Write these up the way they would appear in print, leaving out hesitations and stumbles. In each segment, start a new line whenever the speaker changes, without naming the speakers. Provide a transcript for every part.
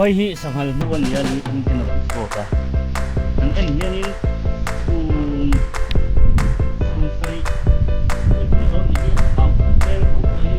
hai hi sanghal nuan lia li an tin ro ko ka an en hian in sai ko ni au per ko ni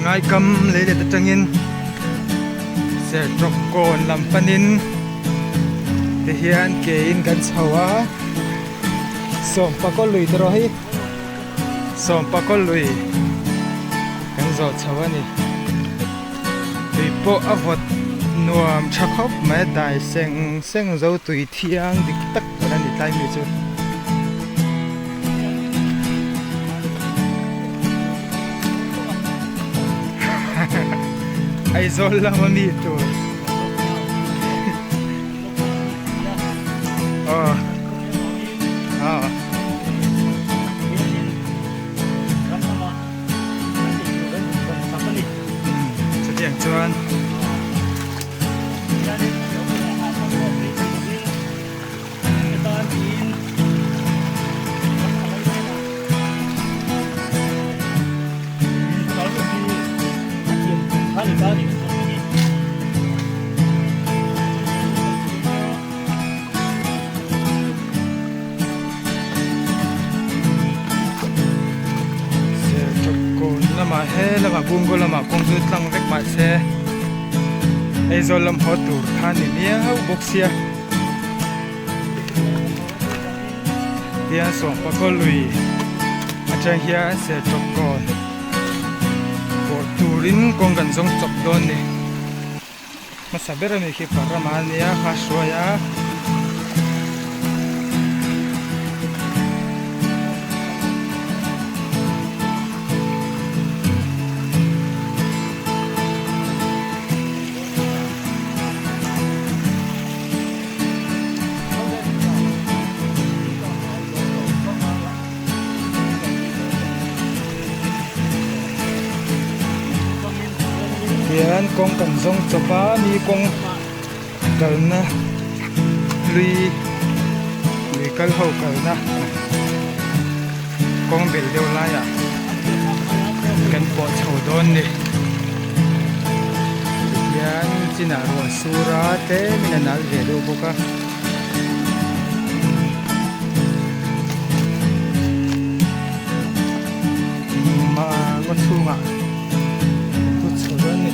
Zilngai kam le le ta tangin Serṭawk kawn lam panin te hian ke in kan chhawa som pakol lui tro hi som pakol lui kan zo chhawa ni tui po avot nuam thakhop ma dai seng zo tui thiang dik tak ran ni tlai mi chu ai zol la mami tu sediang chuan lama he lama bungo lama kongzu tlang vek ma se ei zo lam ho tur than ni nia hau boxia dia som pakol lui atang hia Serṭawk kawn por turin kong kan zong chop don ni masabera mi khi Ramhnuaiah khashwaya hian kong kan zong chopa mi kong kalna lui kal ho kalna kong bel deuh laia kan po chho don ni hian china ro sura te minanal ve do boka ma ngo chunga ku chho ni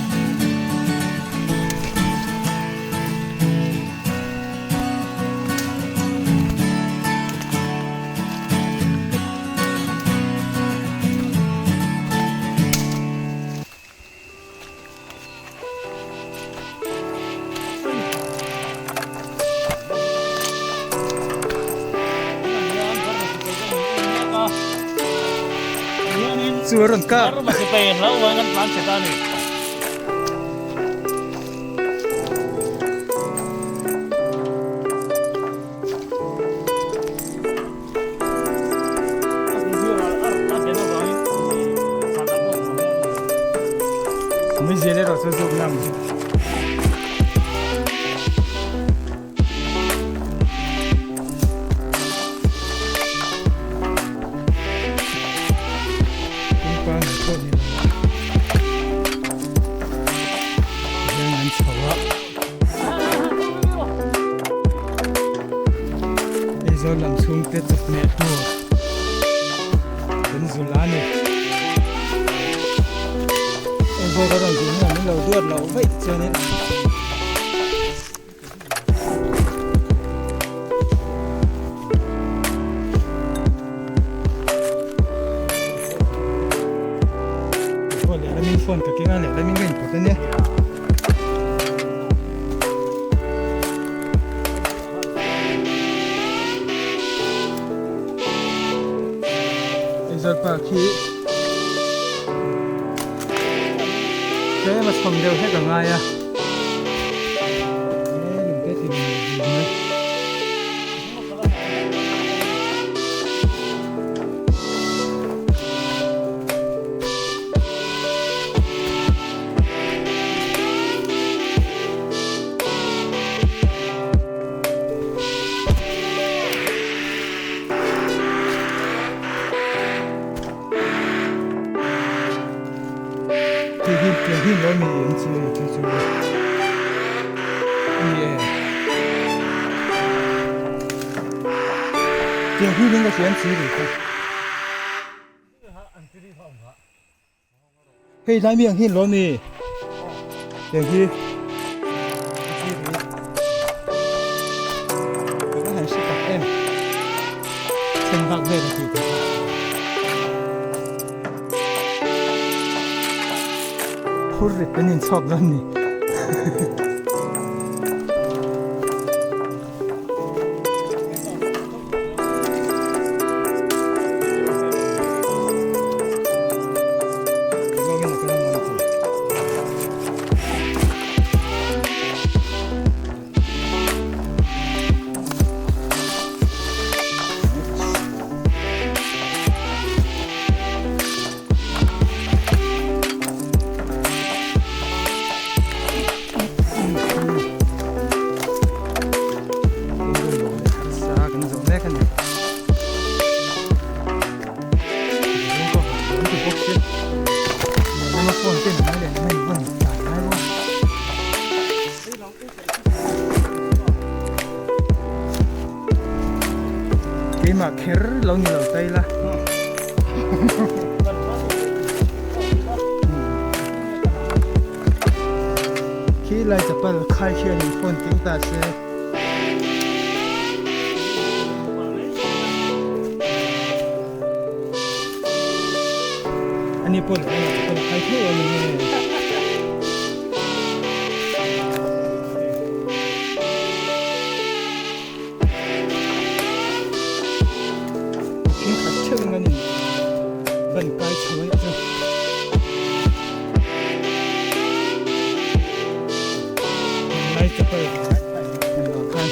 Suruh ka.
Baru masih pengen lah uangan plan setan nih.
Mới dễ đấy rồi sử dụng nằm. Rồi làm xuống tiếp tục mẹ tua đến dù lá này em vô có đồng chí là những lầu đuột lầu vậy cho nên phone này là mình phone cái này là mình mình của tên nhé Serṭawk thế mà phòng đều hết cả ngày à đừng cái thì mình nữa Thì nó mình chỉ点去那个选址里头。嘿，那边很罗米，点去。这个还是大点，千百倍的地方。hriatเป็นชอบแล้วนี่mà khéo lâu nhiều đầu tay là khi lại tập bắt khai khi anh phun tiếng ta sẽ anh ấy phun khai khi anh ấy cái chuối chứ lấy cho tôi khăn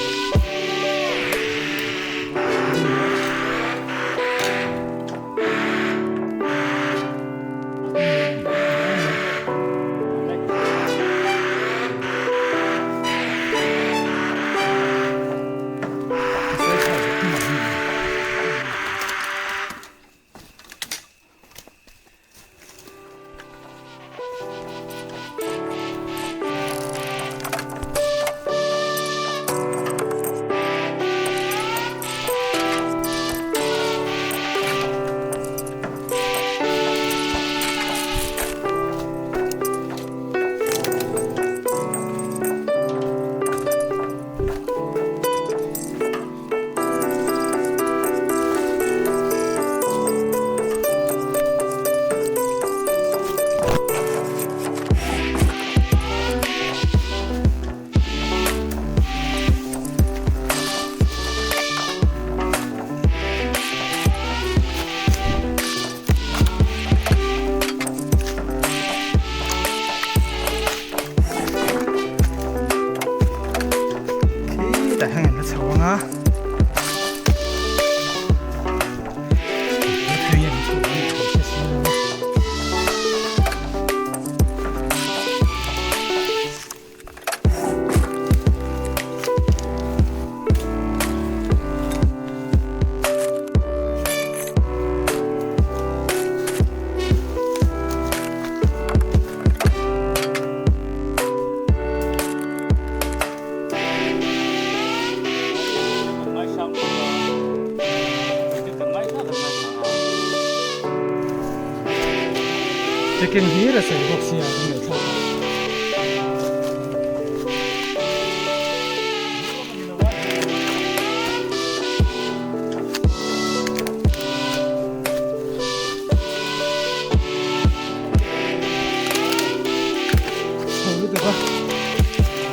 Chicken here is a box here.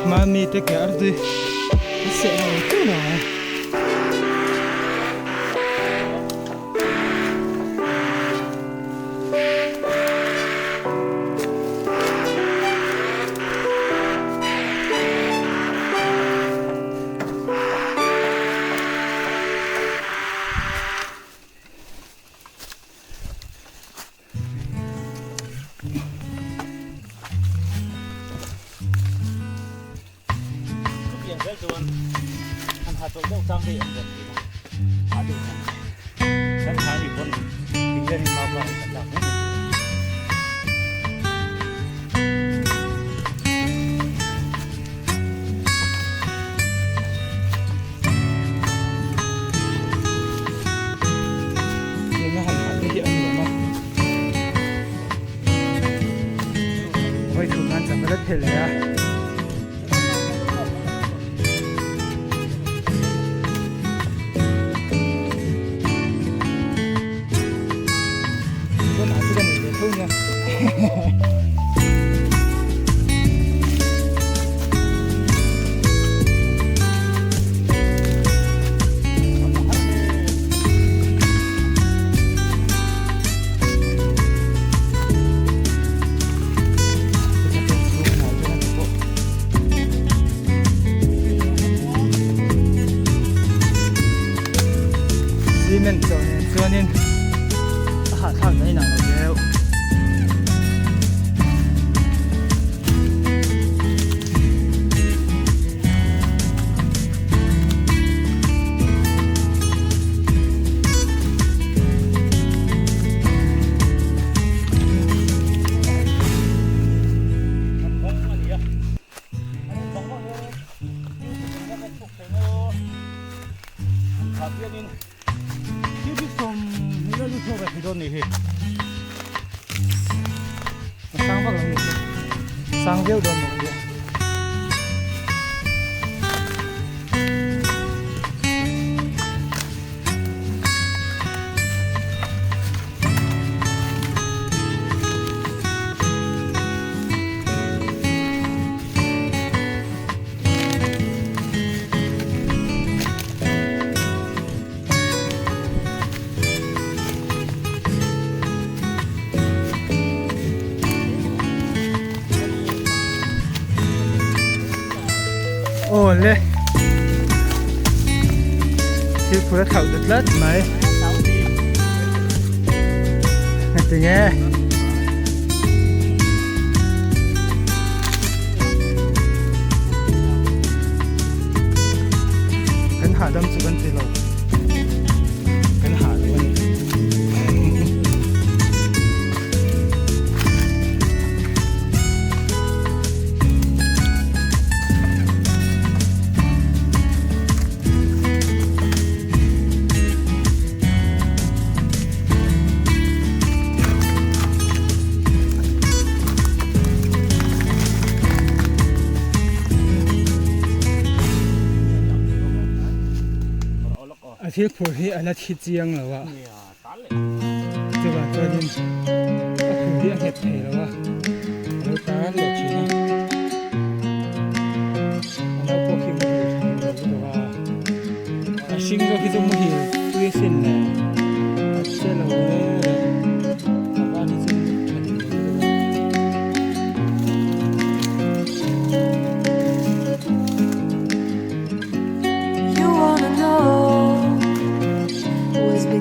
Mami take care of the
chuan an ha to deuh tang dei an zen ha deuh kan ha ni pon pinglen ni ma ba kan la ne
นี่นะหันที่อันนี้มาไว้ถูกงานสำเร็จเพลเลยอ่ะSemen chuanin a ha thak nei nang lo sang vào lòng sang view đồ một cái Olé thì phụ đã thảo được lết mày tình nghe cánh hạ đâm sự bên lầu cánh hạ luôn thiết phổ hi anh thịt chiang rồi ạ, chứ bà cho nên phổ hi anh hẹp thể rồi ạ, nó tá lệ chỉ này, nó có khi một hiểu rồi ạ, sinh ra khi trong một hiểu tuy xin này, sẽ là cái ba đi xin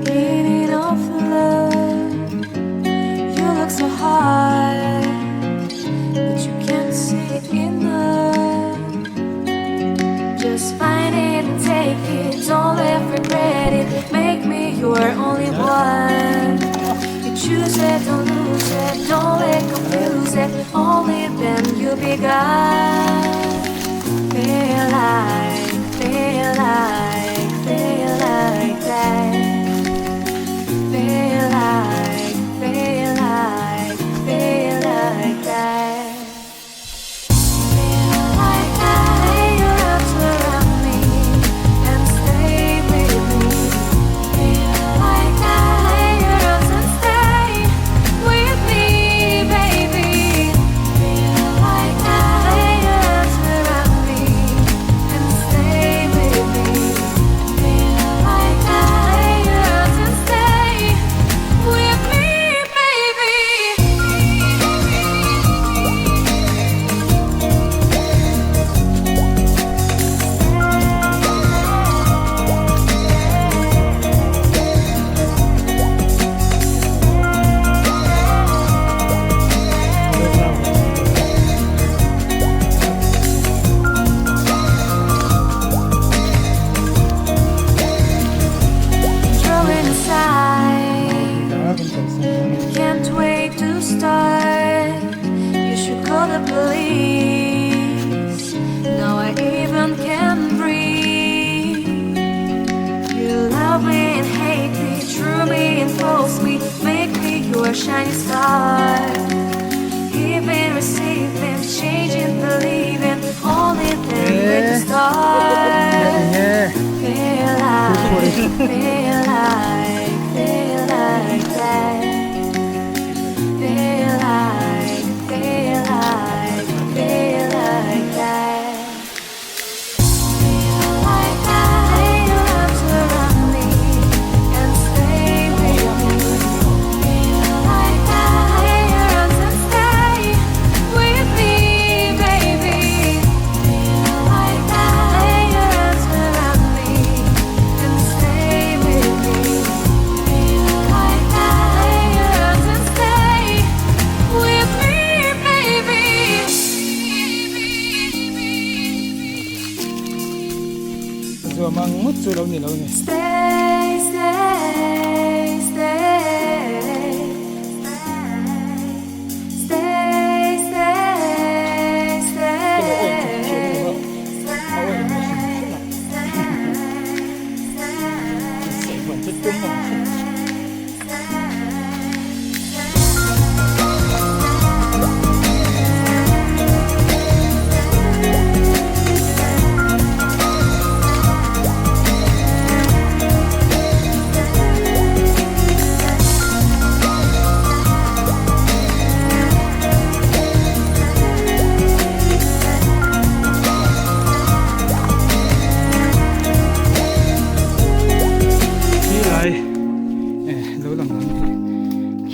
beginning of love. You look so high, but you can't see enough. Just find it and take it, don't let regret it. Make me your only one. You choose it, don't lose it, don't let confuse it. Only then you'll be God. Feel like that. Feel like call the police. Now I even can breathe. You love me and hate me, true me and false me, make me your shining star. Giving, receiving, changing, believing, only thing with the stars. Feel like that. Feel like, feel like that. Feel like that. Lay your arms around me and stay with me. Feel like that. Lay your arms and stay with me, baby. Feel like that. Lay your arms around me and stay with me. Feel like that. Lay your arms and stay with me, baby.
Rồi mang mút rồi lâu nhỉ.
Stay, stay, stay, stay, stay,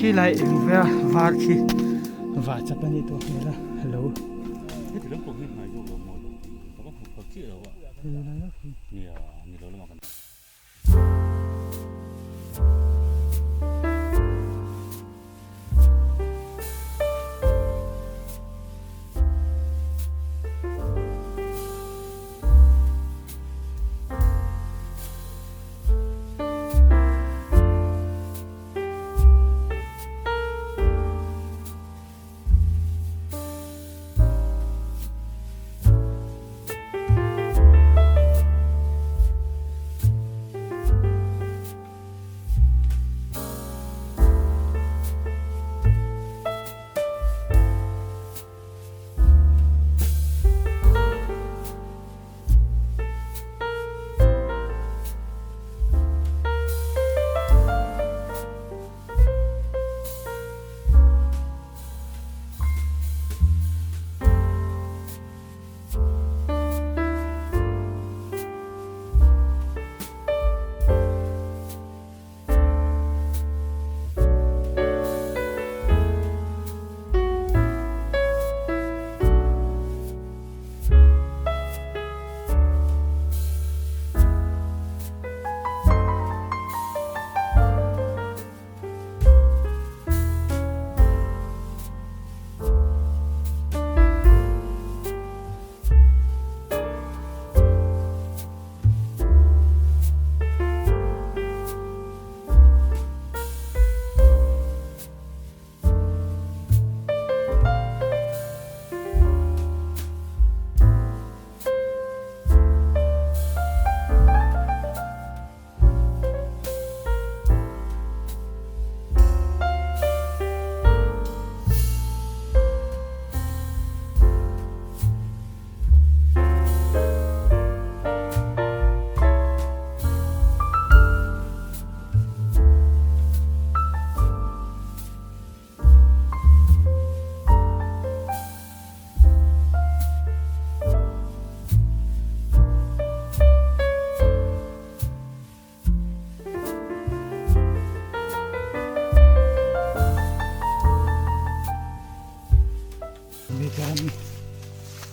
Khi lại về và khi và chấp nhận tôi là hello.
Thế thì lúc cũng phải dùng một có một chiếc đâu ạ? Nhiều lâu lắm.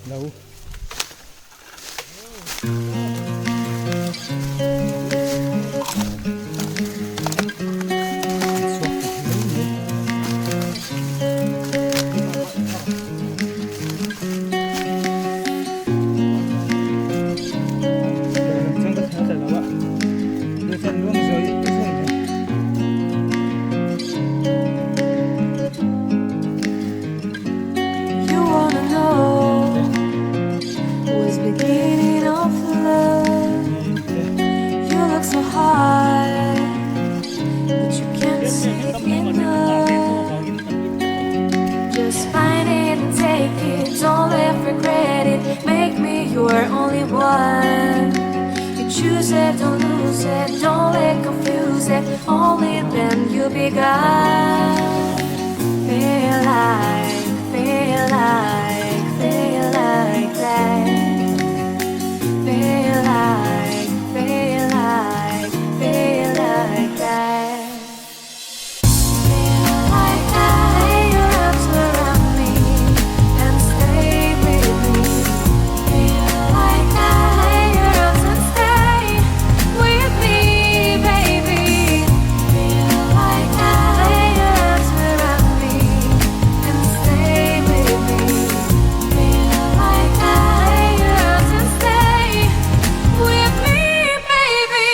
lâu.
You wanna regret it. Make me your only one. You choose it, don't lose it, don't let confuse it. Only then you'll be gone. Feel like that. Feel like that. Feel like that. Feel like that. Lay your arms around me and stay with me. Feel like that. Lay your arms and stay with me, baby. Feel like that. Lay your arms around me and stay with me. Feel like that. Lay your arms and stay with me, baby.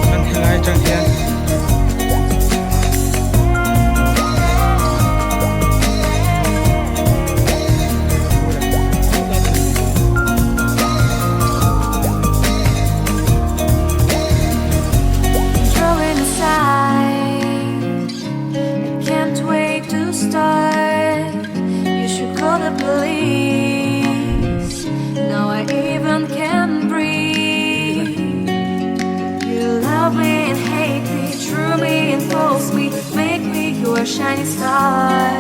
Kan helai chang hian
Throwing aside, I can't wait to start. You should call the police. Now I even can breathe. You love me and hate me, true me and false me, make me your shining star.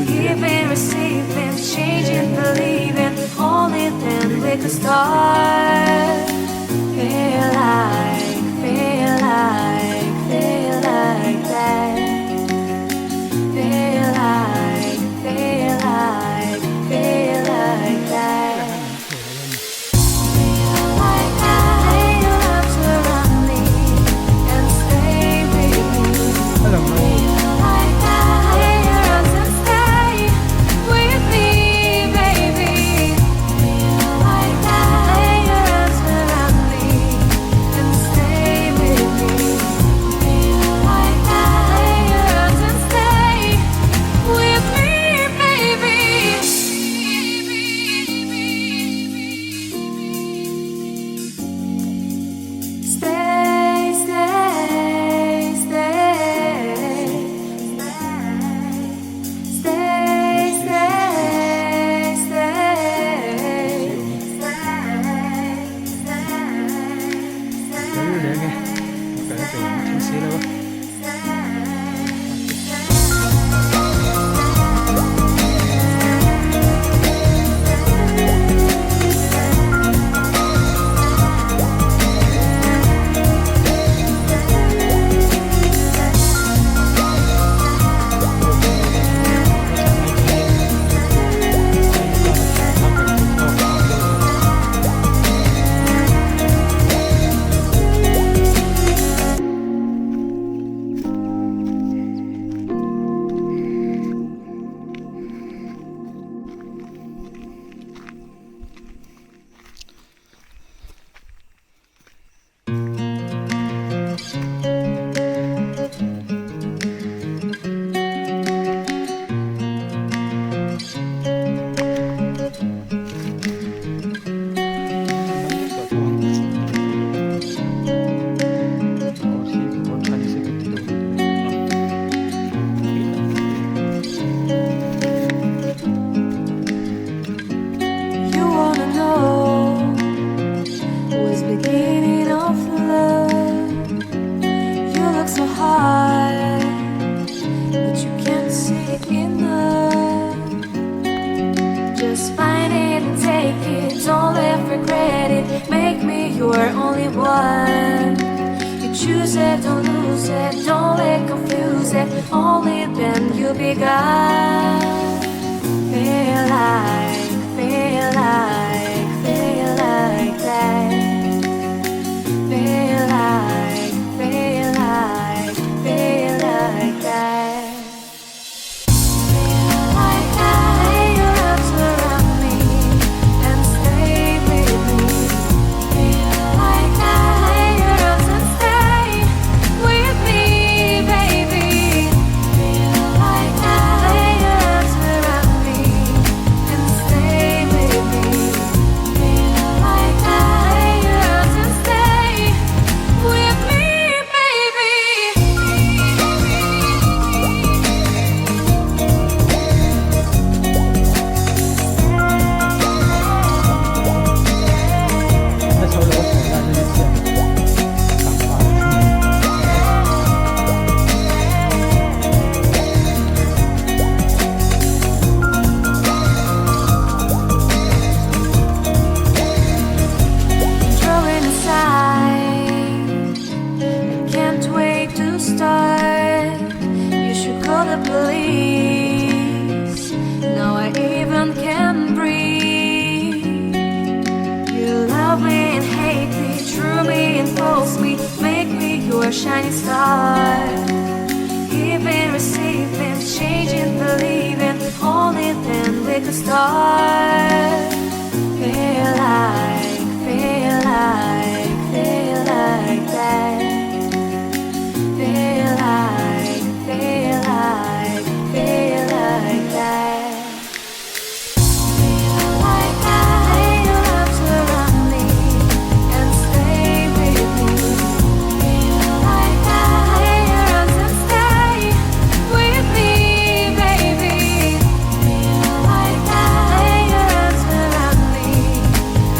Giving, receiving, changing, believing, only then we could start. Feel like that. Feel like that. Feel like that. Lay your arms around me and stay with me.
alam mo
Feel like that. Lay your arms and stay with me, baby. Feel like that. Lay your arms around me and stay with me. Feel like that. Lay your arms and stay with me, baby. Stay, stay, stay. Stay, stay, stay.
le nge ka to thing si lo
You wanna know what's beginning of love? You look so hard, but you can't see it enough. Just find it and take it, don't let regret it. Make me your only one. You choose it, don't lose it, don't let confuse it. Only then you'll be gone. Feel like that. Feel like that. Feel like that. Lay your arms around me and stay with me. Feel like that. Lay your arms and stay with me, baby. Feel like that. Lay your arms a shining star. Giving, receiving, changing, believing. Only then we could start. Feel like that. Feel like that. Feel like that. Feel like that. Lay your arms around me and stay with me. Feel like that. Lay your arms and stay with me, baby. Feel like that. Lay your arms around me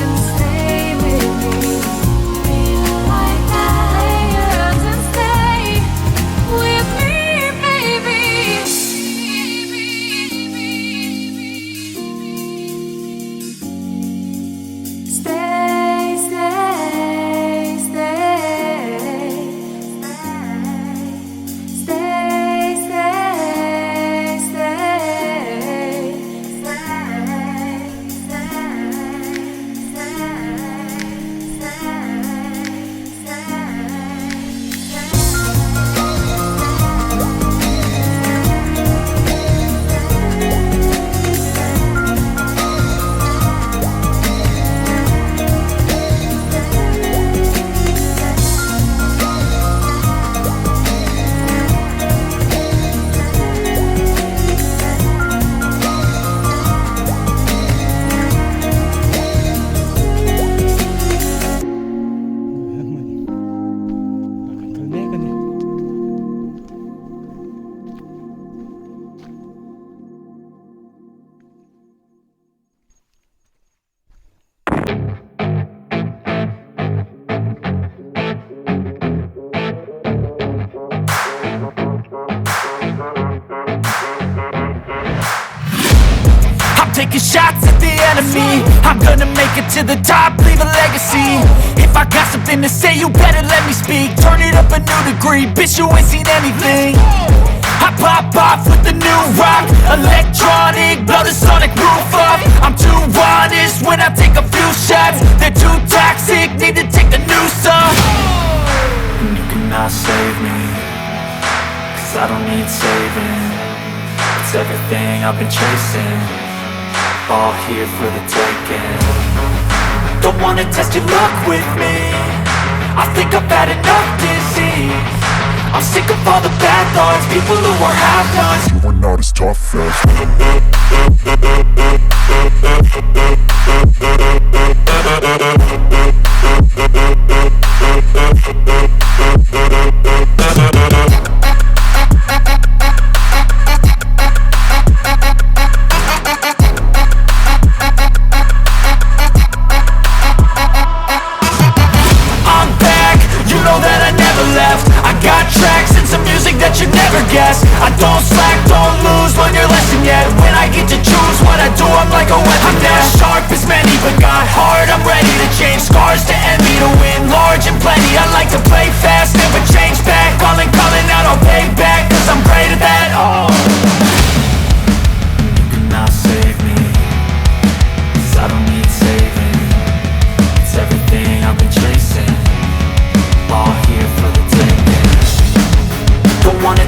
and stay with me. Feel like that. Lay your arms and stay with me, baby. Stay, stay, stay, stay,
I'm taking shots at the enemy. I'm gonna make it to the top, leave a legacy. If I got something to say, you better let me speak. Turn it up a new degree, bitch, you ain't seen anything. I pop off with the new rock, electronic, blow the sonic roof up. I'm too honest when I take a few shots. They're too toxic, need to take the noose off. And you cannot save me, cause I don't need saving. It's everything I've been chasing, all here for the taking. Don't wanna test your luck with me, I think I've had enough disease. I'm sick of all the bad thoughts, people who are half-nots.
You are not as tough as
I'm back, you know that I never left. I got tracks and some music that you never guessed. I don't slack, don't lose, learn your lesson yet. When I get to choose what I do, I'm like a weapon. I'm not sharp as many, but got hard, I'm ready to change. Scars to envy, to win large and plenty. I like to play fast, never change back. Calling out, I'll pay back, cause I'm great at that. Oh, you cannot save me, cause I don't need saving. It's everything I've been chasing, all here for the taking. Don't wanna